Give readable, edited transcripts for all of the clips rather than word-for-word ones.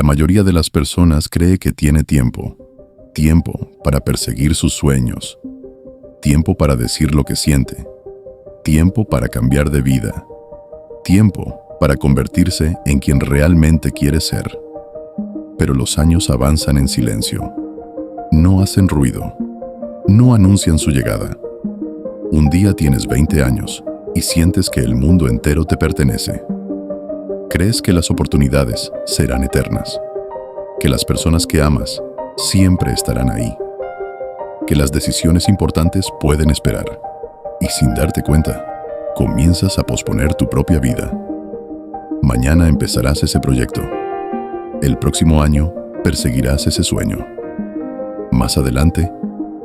La mayoría de las personas cree que tiene tiempo para perseguir sus sueños, tiempo para decir lo que siente, tiempo para cambiar de vida, tiempo para convertirse en quien realmente quiere ser. Pero los años avanzan en silencio. No hacen ruido. No anuncian su llegada. Un día tienes 20 años y sientes que el mundo entero te pertenece. Crees que las oportunidades serán eternas, que las personas que amas siempre estarán ahí, que las decisiones importantes pueden esperar, y sin darte cuenta, comienzas a posponer tu propia vida. Mañana empezarás ese proyecto. El próximo año perseguirás ese sueño. Más adelante,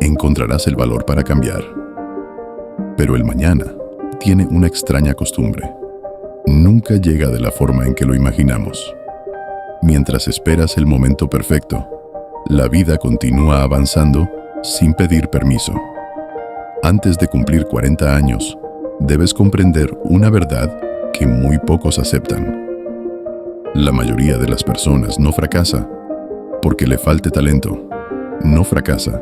encontrarás el valor para cambiar. Pero el mañana tiene una extraña costumbre. Nunca llega de la forma en que lo imaginamos. Mientras esperas el momento perfecto, la vida continúa avanzando sin pedir permiso. Antes de cumplir 40 años, debes comprender una verdad que muy pocos aceptan. La mayoría de las personas no fracasa porque le falte talento. No fracasa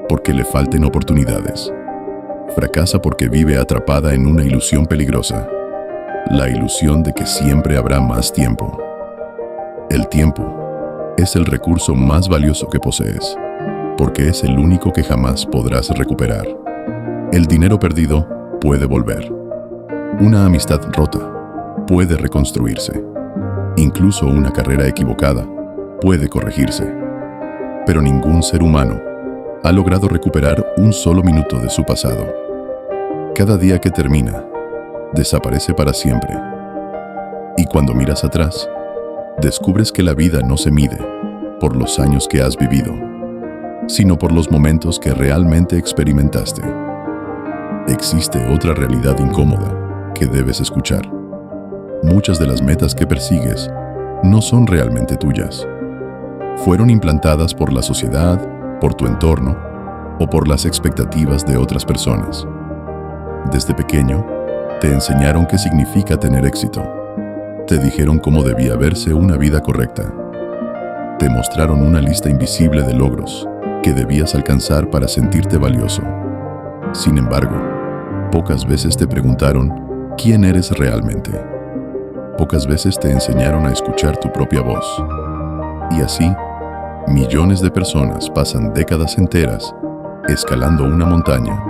porque le falten oportunidades. Fracasa porque vive atrapada en una ilusión peligrosa. La ilusión de que siempre habrá más tiempo. El tiempo es el recurso más valioso que posees, porque es el único que jamás podrás recuperar. El dinero perdido puede volver. Una amistad rota puede reconstruirse. Incluso una carrera equivocada puede corregirse. Pero ningún ser humano ha logrado recuperar un solo minuto de su pasado. Cada día que termina, desaparece para siempre. Y cuando miras atrás, descubres que la vida no se mide por los años que has vivido, sino por los momentos que realmente experimentaste. Existe otra realidad incómoda que debes escuchar. Muchas de las metas que persigues no son realmente tuyas. Fueron implantadas por la sociedad, por tu entorno o por las expectativas de otras personas. Desde pequeño, te enseñaron qué significa tener éxito. Te dijeron cómo debía verse una vida correcta. Te mostraron una lista invisible de logros que debías alcanzar para sentirte valioso. Sin embargo, pocas veces te preguntaron quién eres realmente. Pocas veces te enseñaron a escuchar tu propia voz. Y así, millones de personas pasan décadas enteras escalando una montaña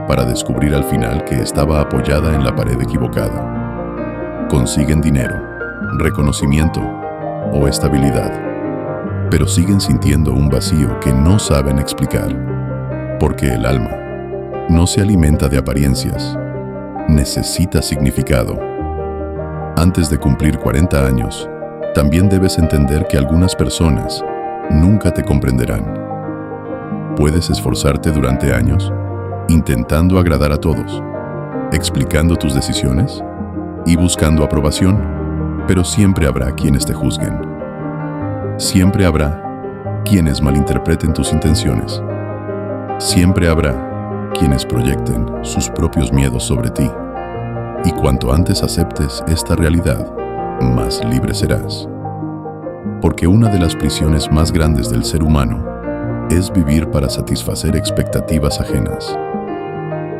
para descubrir al final que estaba apoyada en la pared equivocada. Consiguen dinero, reconocimiento o estabilidad, pero siguen sintiendo un vacío que no saben explicar, porque el alma no se alimenta de apariencias, necesita significado. Antes de cumplir 40 años, también debes entender que algunas personas nunca te comprenderán. Puedes esforzarte durante años intentando agradar a todos, explicando tus decisiones y buscando aprobación, pero siempre habrá quienes te juzguen. Siempre habrá quienes malinterpreten tus intenciones. Siempre habrá quienes proyecten sus propios miedos sobre ti. Y cuanto antes aceptes esta realidad, más libre serás. Porque una de las prisiones más grandes del ser humano es vivir para satisfacer expectativas ajenas.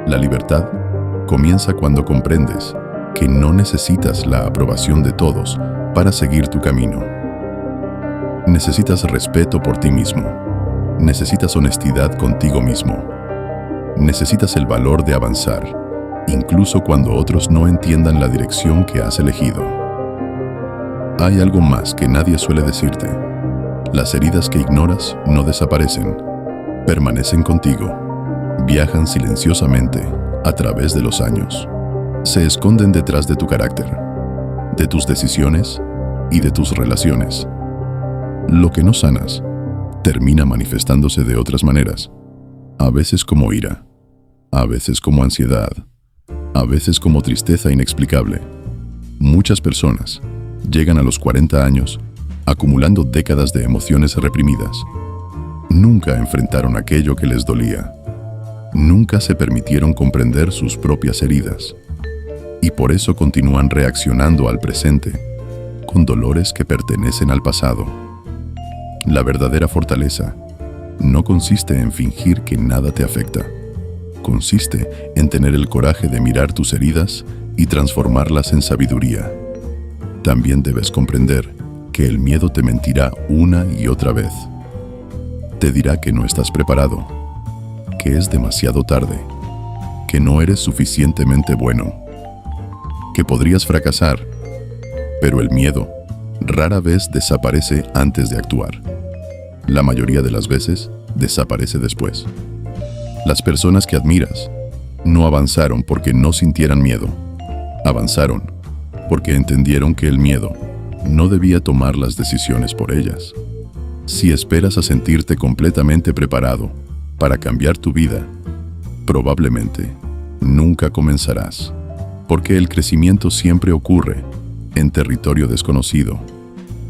La libertad comienza cuando comprendes que no necesitas la aprobación de todos para seguir tu camino. Necesitas respeto por ti mismo. Necesitas honestidad contigo mismo. Necesitas el valor de avanzar, incluso cuando otros no entiendan la dirección que has elegido. Hay algo más que nadie suele decirte. Las heridas que ignoras no desaparecen, permanecen contigo, viajan silenciosamente a través de los años. Se esconden detrás de tu carácter, de tus decisiones y de tus relaciones. Lo que no sanas termina manifestándose de otras maneras, a veces como ira, a veces como ansiedad, a veces como tristeza inexplicable. Muchas personas llegan a los 40 años acumulando décadas de emociones reprimidas. Nunca enfrentaron aquello que les dolía. Nunca se permitieron comprender sus propias heridas. Y por eso continúan reaccionando al presente con dolores que pertenecen al pasado. La verdadera fortaleza no consiste en fingir que nada te afecta. Consiste en tener el coraje de mirar tus heridas y transformarlas en sabiduría. También debes comprender que el miedo te mentirá una y otra vez. Te dirá que no estás preparado, que es demasiado tarde, que no eres suficientemente bueno, que podrías fracasar, pero el miedo rara vez desaparece antes de actuar. La mayoría de las veces desaparece después. Las personas que admiras no avanzaron porque no sintieran miedo. Avanzaron porque entendieron que el miedo no debía tomar las decisiones por ellas. Si esperas a sentirte completamente preparado para cambiar tu vida, probablemente nunca comenzarás, porque el crecimiento siempre ocurre en territorio desconocido.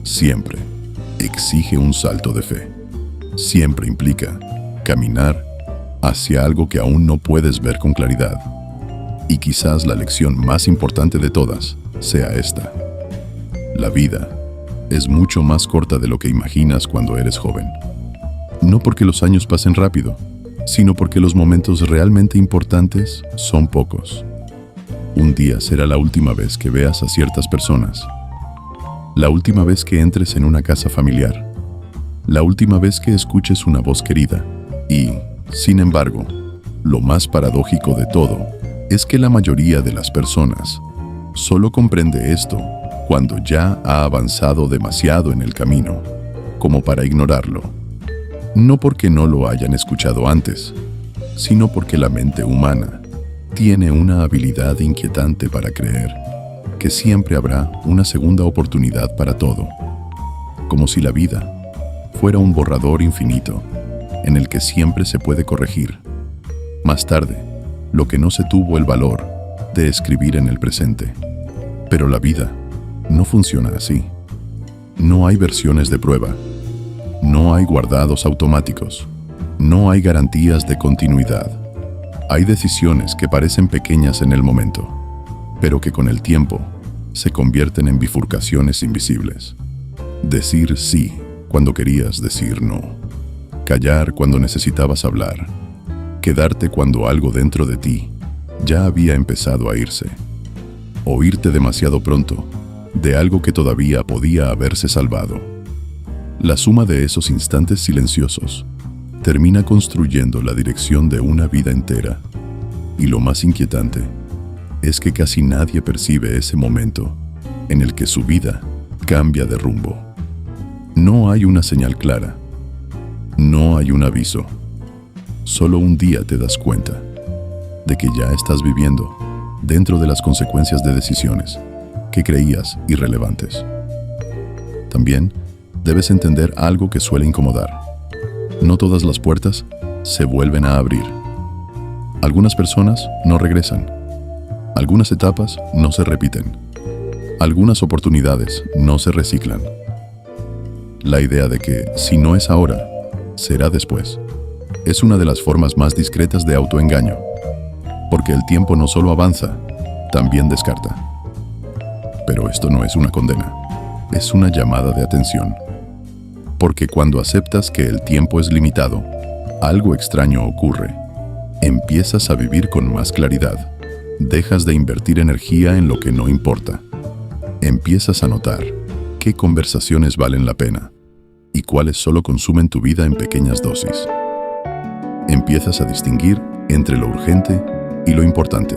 Siempre exige un salto de fe. Siempre implica caminar hacia algo que aún no puedes ver con claridad. Y quizás la lección más importante de todas sea esta: la vida es mucho más corta de lo que imaginas cuando eres joven. No porque los años pasen rápido, sino porque los momentos realmente importantes son pocos. Un día será la última vez que veas a ciertas personas, la última vez que entres en una casa familiar, la última vez que escuches una voz querida. Y, sin embargo, lo más paradójico de todo es que la mayoría de las personas solo comprende esto cuando ya ha avanzado demasiado en el camino, como para ignorarlo. No porque no lo hayan escuchado antes, sino porque la mente humana tiene una habilidad inquietante para creer que siempre habrá una segunda oportunidad para todo, como si la vida fuera un borrador infinito en el que siempre se puede corregir más tarde lo que no se tuvo el valor de escribir en el presente. Pero la vida no funciona así. No hay versiones de prueba, no hay guardados automáticos, no hay garantías de continuidad. Hay decisiones que parecen pequeñas en el momento, pero que con el tiempo se convierten en bifurcaciones invisibles. Decir sí cuando querías decir no. Callar cuando necesitabas hablar. Quedarte cuando algo dentro de ti ya había empezado a irse. Oírte demasiado pronto de algo que todavía podía haberse salvado. La suma de esos instantes silenciosos termina construyendo la dirección de una vida entera. Y lo más inquietante es que casi nadie percibe ese momento en el que su vida cambia de rumbo. No hay una señal clara, no hay un aviso. Solo un día te das cuenta de que ya estás viviendo dentro de las consecuencias de decisiones que creías irrelevantes. También debes entender algo que suele incomodar. No todas las puertas se vuelven a abrir. Algunas personas no regresan. Algunas etapas no se repiten. Algunas oportunidades no se reciclan. La idea de que si no es ahora, será después, es una de las formas más discretas de autoengaño, porque el tiempo no solo avanza, también descarta. Pero esto no es una condena, es una llamada de atención. Porque cuando aceptas que el tiempo es limitado, algo extraño ocurre. Empiezas a vivir con más claridad. Dejas de invertir energía en lo que no importa. Empiezas a notar qué conversaciones valen la pena y cuáles solo consumen tu vida en pequeñas dosis. Empiezas a distinguir entre lo urgente y lo importante,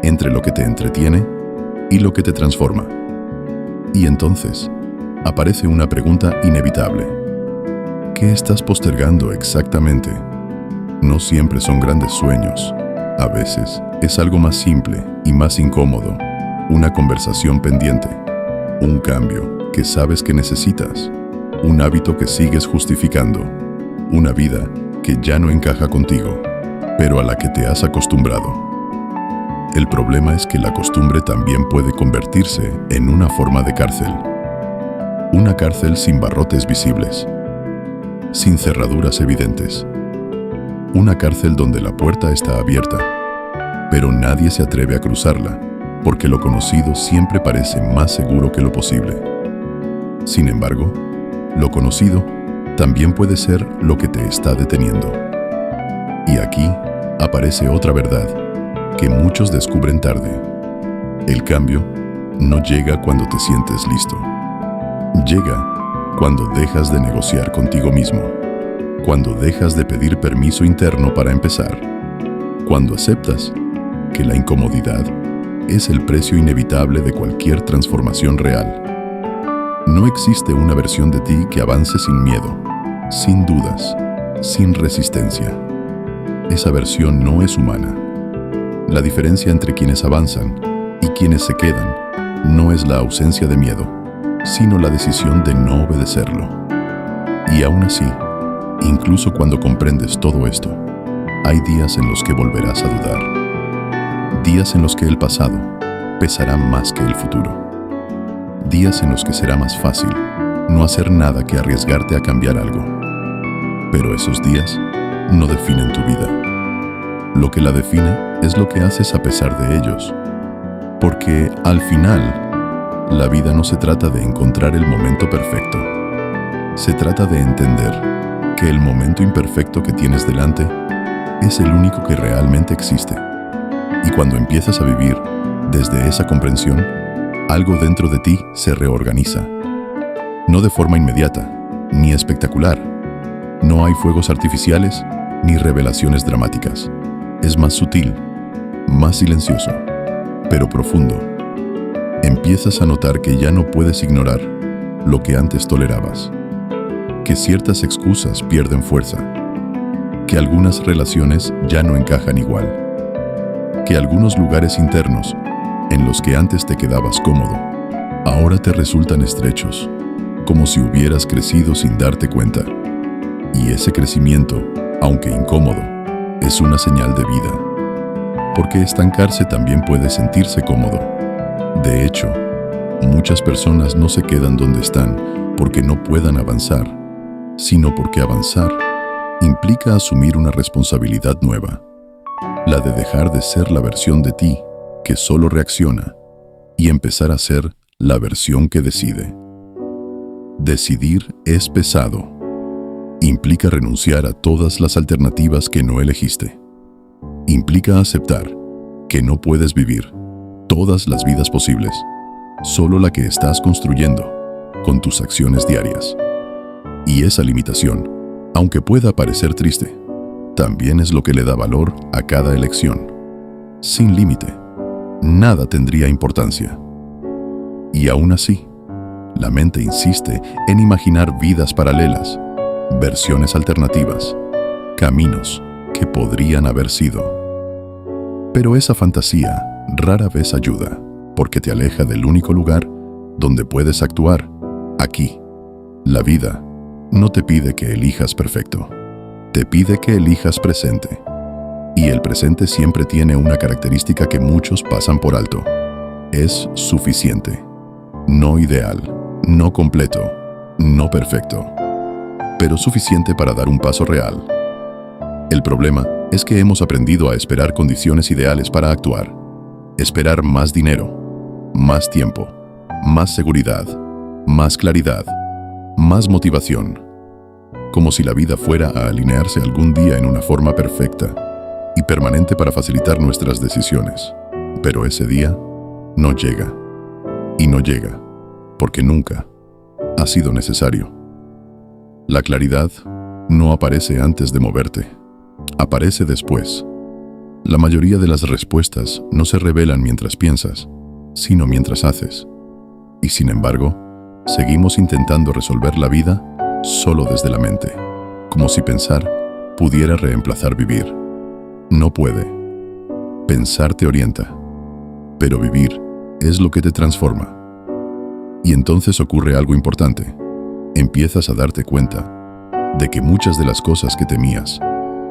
entre lo que te entretiene y lo que te transforma. Y entonces aparece una pregunta inevitable. ¿Qué estás postergando exactamente? No siempre son grandes sueños. A veces es algo más simple y más incómodo. Una conversación pendiente. Un cambio que sabes que necesitas. Un hábito que sigues justificando. Una vida que ya no encaja contigo, pero a la que te has acostumbrado. El problema es que la costumbre también puede convertirse en una forma de cárcel. Una cárcel sin barrotes visibles, sin cerraduras evidentes. Una cárcel donde la puerta está abierta, pero nadie se atreve a cruzarla, porque lo conocido siempre parece más seguro que lo posible. Sin embargo, lo conocido también puede ser lo que te está deteniendo. Y aquí aparece otra verdad que muchos descubren tarde. El cambio no llega cuando te sientes listo. Llega cuando dejas de negociar contigo mismo, cuando dejas de pedir permiso interno para empezar, cuando aceptas que la incomodidad es el precio inevitable de cualquier transformación real. No existe una versión de ti que avance sin miedo, sin dudas, sin resistencia. Esa versión no es humana. La diferencia entre quienes avanzan y quienes se quedan no es la ausencia de miedo, sino la decisión de no obedecerlo. Y aún así, incluso cuando comprendes todo esto, hay días en los que volverás a dudar. Días en los que el pasado pesará más que el futuro. Días en los que será más fácil no hacer nada que arriesgarte a cambiar algo. Pero esos días no definen tu vida. Lo que la define es lo que haces a pesar de ellos. Porque al final, la vida no se trata de encontrar el momento perfecto. Se trata de entender que el momento imperfecto que tienes delante es el único que realmente existe. Y cuando empiezas a vivir desde esa comprensión, algo dentro de ti se reorganiza. No de forma inmediata, ni espectacular. No hay fuegos artificiales ni revelaciones dramáticas. Es más sutil, más silencioso, pero profundo. Empiezas a notar que ya no puedes ignorar lo que antes tolerabas, que ciertas excusas pierden fuerza, que algunas relaciones ya no encajan igual, que algunos lugares internos en los que antes te quedabas cómodo, ahora te resultan estrechos, como si hubieras crecido sin darte cuenta. Y ese crecimiento, aunque incómodo, es una señal de vida, porque estancarse también puede sentirse cómodo. De hecho, muchas personas no se quedan donde están porque no puedan avanzar, sino porque avanzar implica asumir una responsabilidad nueva, la de dejar de ser la versión de ti que solo reacciona y empezar a ser la versión que decide. Decidir es pesado. Implica renunciar a todas las alternativas que no elegiste. Implica aceptar que no puedes vivir todas las vidas posibles, solo la que estás construyendo con tus acciones diarias. Y esa limitación, aunque pueda parecer triste, también es lo que le da valor a cada elección. Sin límite, nada tendría importancia. Y aún así, la mente insiste en imaginar vidas paralelas, versiones alternativas, caminos que podrían haber sido. Pero esa fantasía rara vez ayuda, porque te aleja del único lugar donde puedes actuar, aquí. La vida no te pide que elijas perfecto, te pide que elijas presente. Y el presente siempre tiene una característica que muchos pasan por alto. Es suficiente. No ideal, no completo, no perfecto, pero suficiente para dar un paso real. El problema es que hemos aprendido a esperar condiciones ideales para actuar. Esperar más dinero, más tiempo, más seguridad, más claridad, más motivación. Como si la vida fuera a alinearse algún día en una forma perfecta y permanente para facilitar nuestras decisiones. Pero ese día no llega. Y no llega, porque nunca ha sido necesario. La claridad no aparece antes de moverte, aparece después. La mayoría de las respuestas no se revelan mientras piensas, sino mientras haces. Y sin embargo, seguimos intentando resolver la vida solo desde la mente, como si pensar pudiera reemplazar vivir. No puede. Pensar te orienta, pero vivir es lo que te transforma. Y entonces ocurre algo importante. Empiezas a darte cuenta de que muchas de las cosas que temías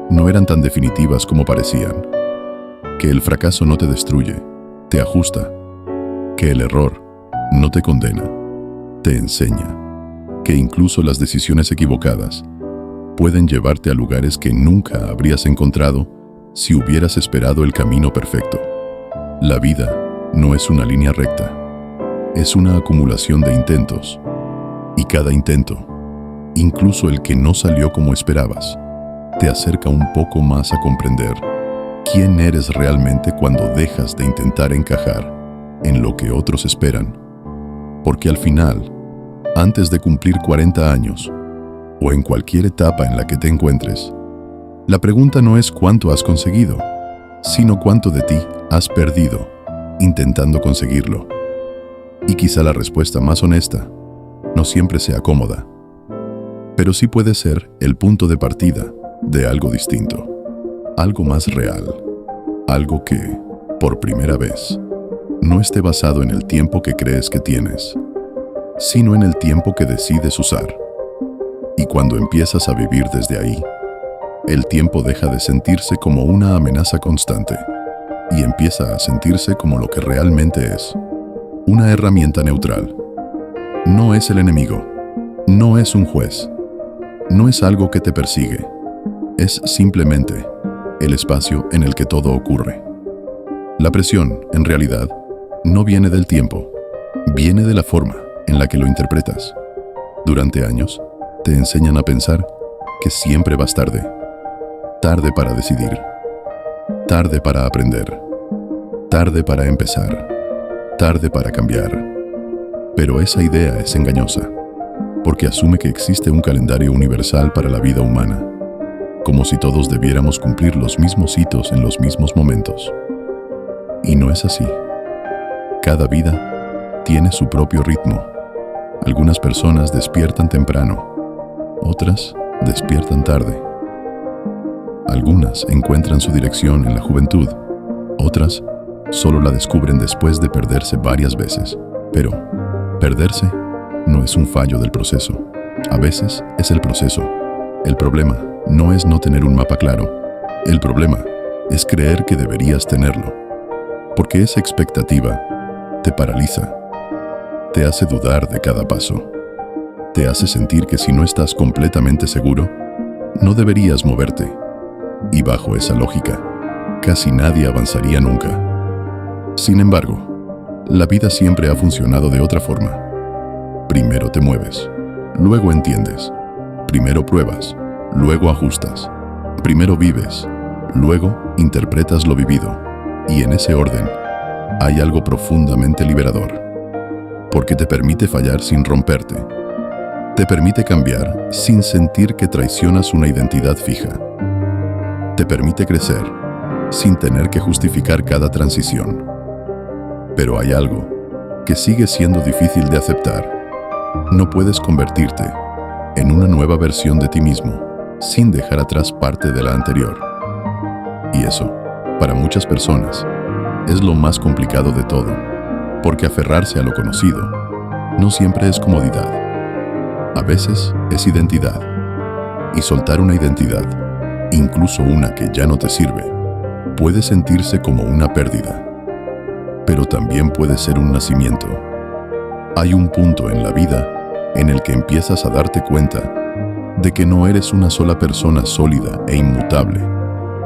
no eran tan definitivas como parecían. Que el fracaso no te destruye, te ajusta. Que el error no te condena, te enseña. Que incluso las decisiones equivocadas pueden llevarte a lugares que nunca habrías encontrado si hubieras esperado el camino perfecto. La vida no es una línea recta, es una acumulación de intentos. Y cada intento incluso el que no salió como esperabas, te acerca un poco más a comprender quién eres realmente cuando dejas de intentar encajar en lo que otros esperan. Porque al final, antes de cumplir 40 años, o en cualquier etapa en la que te encuentres, la pregunta no es cuánto has conseguido, sino cuánto de ti has perdido intentando conseguirlo. Y quizá la respuesta más honesta no siempre sea cómoda, pero sí puede ser el punto de partida de algo distinto, algo más real, algo que, por primera vez, no esté basado en el tiempo que crees que tienes, sino en el tiempo que decides usar. Y cuando empiezas a vivir desde ahí, el tiempo deja de sentirse como una amenaza constante y empieza a sentirse como lo que realmente es, una herramienta neutral. No es el enemigo, no es un juez, no es algo que te persigue, es simplemente el espacio en el que todo ocurre. La presión, en realidad, no viene del tiempo, viene de la forma en la que lo interpretas. Durante años, te enseñan a pensar que siempre vas tarde. Tarde para decidir. Tarde para aprender. Tarde para empezar. Tarde para cambiar. Pero esa idea es engañosa, porque asume que existe un calendario universal para la vida humana, como si todos debiéramos cumplir los mismos hitos en los mismos momentos. Y no es así. Cada vida tiene su propio ritmo. Algunas personas despiertan temprano, otras despiertan tarde. Algunas encuentran su dirección en la juventud, otras solo la descubren después de perderse varias veces. Pero perderse no es un fallo del proceso. A veces es el proceso. El problema no es no tener un mapa claro. El problema es creer que deberías tenerlo, porque esa expectativa te paraliza, te hace dudar de cada paso, te hace sentir que si no estás completamente seguro, no deberías moverte. Y bajo esa lógica, casi nadie avanzaría nunca. Sin embargo, la vida siempre ha funcionado de otra forma. Primero te mueves, luego entiendes, primero pruebas, luego ajustas, primero vives, luego interpretas lo vivido, y en ese orden hay algo profundamente liberador, porque te permite fallar sin romperte, te permite cambiar sin sentir que traicionas una identidad fija, te permite crecer sin tener que justificar cada transición. Pero hay algo que sigue siendo difícil de aceptar. No puedes convertirte en una nueva versión de ti mismo sin dejar atrás parte de la anterior. Y eso, para muchas personas, es lo más complicado de todo, porque aferrarse a lo conocido no siempre es comodidad. A veces es identidad. Y soltar una identidad, incluso una que ya no te sirve, puede sentirse como una pérdida. Pero también puede ser un nacimiento. Hay un punto en la vida en el que empiezas a darte cuenta de que no eres una sola persona sólida e inmutable,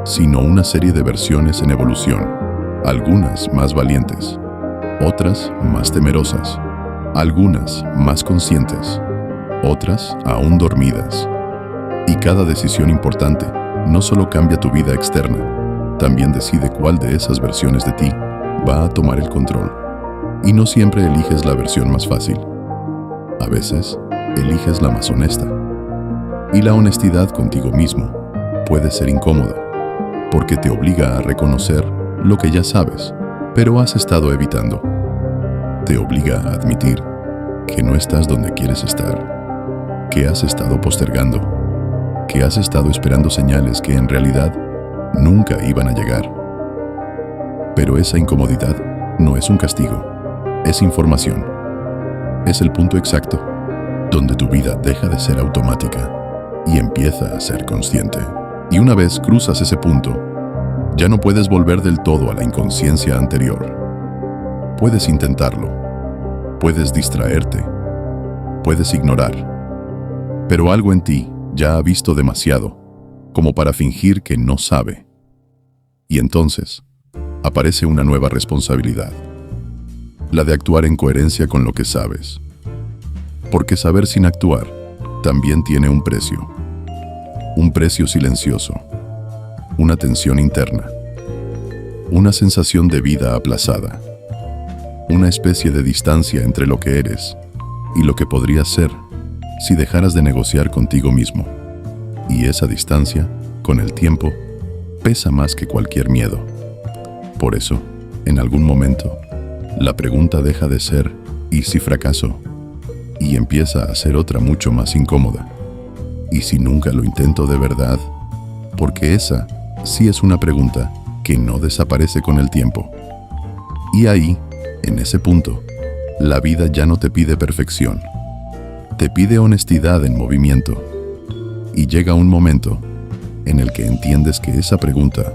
sino una serie de versiones en evolución, algunas más valientes, otras más temerosas, algunas más conscientes, otras aún dormidas. Y cada decisión importante no solo cambia tu vida externa, también decide cuál de esas versiones de ti va a tomar el control. Y no siempre eliges la versión más fácil. A veces, eliges la más honesta. Y la honestidad contigo mismo puede ser incómoda, porque te obliga a reconocer lo que ya sabes, pero has estado evitando. Te obliga a admitir que no estás donde quieres estar, que has estado postergando, que has estado esperando señales que en realidad nunca iban a llegar. Pero esa incomodidad no es un castigo, es información. Es el punto exacto donde tu vida deja de ser automática y empieza a ser consciente. Y una vez cruzas ese punto, ya no puedes volver del todo a la inconsciencia anterior. Puedes intentarlo, puedes distraerte, puedes ignorar, pero algo en ti ya ha visto demasiado como para fingir que no sabe. Y entonces aparece una nueva responsabilidad, la de actuar en coherencia con lo que sabes. Porque saber sin actuar también tiene un precio silencioso, una tensión interna, una sensación de vida aplazada, una especie de distancia entre lo que eres y lo que podrías ser si dejaras de negociar contigo mismo. Y esa distancia, con el tiempo, pesa más que cualquier miedo. Por eso, en algún momento, la pregunta deja de ser ¿y si fracaso? Y empieza a ser otra mucho más incómoda. ¿Y si nunca lo intento de verdad? Porque esa sí es una pregunta que no desaparece con el tiempo. Y ahí, en ese punto, la vida ya no te pide perfección. Te pide honestidad en movimiento. Y llega un momento en el que entiendes que esa pregunta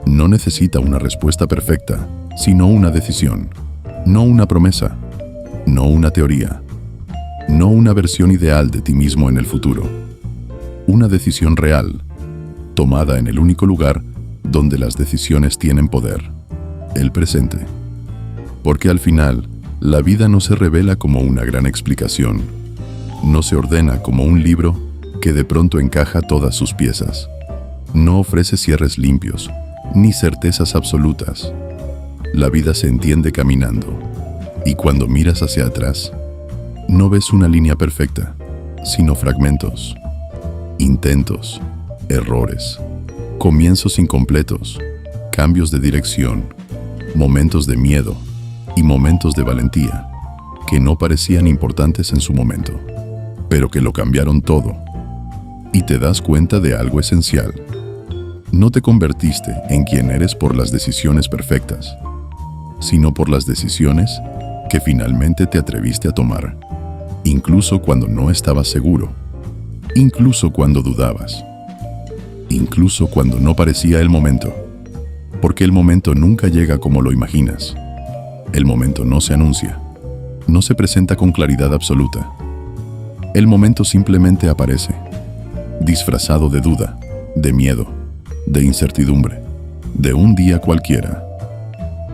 no necesita una respuesta perfecta, sino una decisión, no una promesa, no una teoría, no una versión ideal de ti mismo en el futuro. Una decisión real, tomada en el único lugar donde las decisiones tienen poder, el presente. Porque al final, la vida no se revela como una gran explicación, no se ordena como un libro que de pronto encaja todas sus piezas. No ofrece cierres limpios, ni certezas absolutas. La vida se entiende caminando, y cuando miras hacia atrás, no ves una línea perfecta, sino fragmentos, intentos, errores, comienzos incompletos, cambios de dirección, momentos de miedo y momentos de valentía que no parecían importantes en su momento, pero que lo cambiaron todo. Y te das cuenta de algo esencial. No te convertiste en quien eres por las decisiones perfectas, sino por las decisiones que finalmente te atreviste a tomar, incluso cuando no estabas seguro, incluso cuando dudabas, incluso cuando no parecía el momento, porque el momento nunca llega como lo imaginas. El momento no se anuncia, no se presenta con claridad absoluta. El momento simplemente aparece, disfrazado de duda, de miedo, de incertidumbre, de un día cualquiera.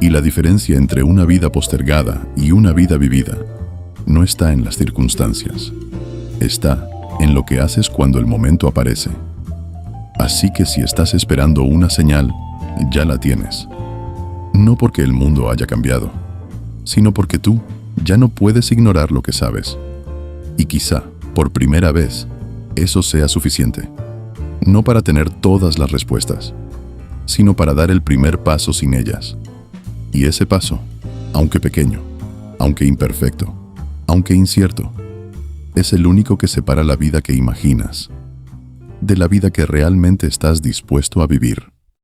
Y la diferencia entre una vida postergada y una vida vivida no está en las circunstancias, está en lo que haces cuando el momento aparece. Así que si estás esperando una señal, ya la tienes. No porque el mundo haya cambiado, sino porque tú ya no puedes ignorar lo que sabes. Y quizá, por primera vez, eso sea suficiente. No para tener todas las respuestas, sino para dar el primer paso sin ellas. Y ese paso, aunque pequeño, aunque imperfecto, aunque incierto, es el único que separa la vida que imaginas de la vida que realmente estás dispuesto a vivir.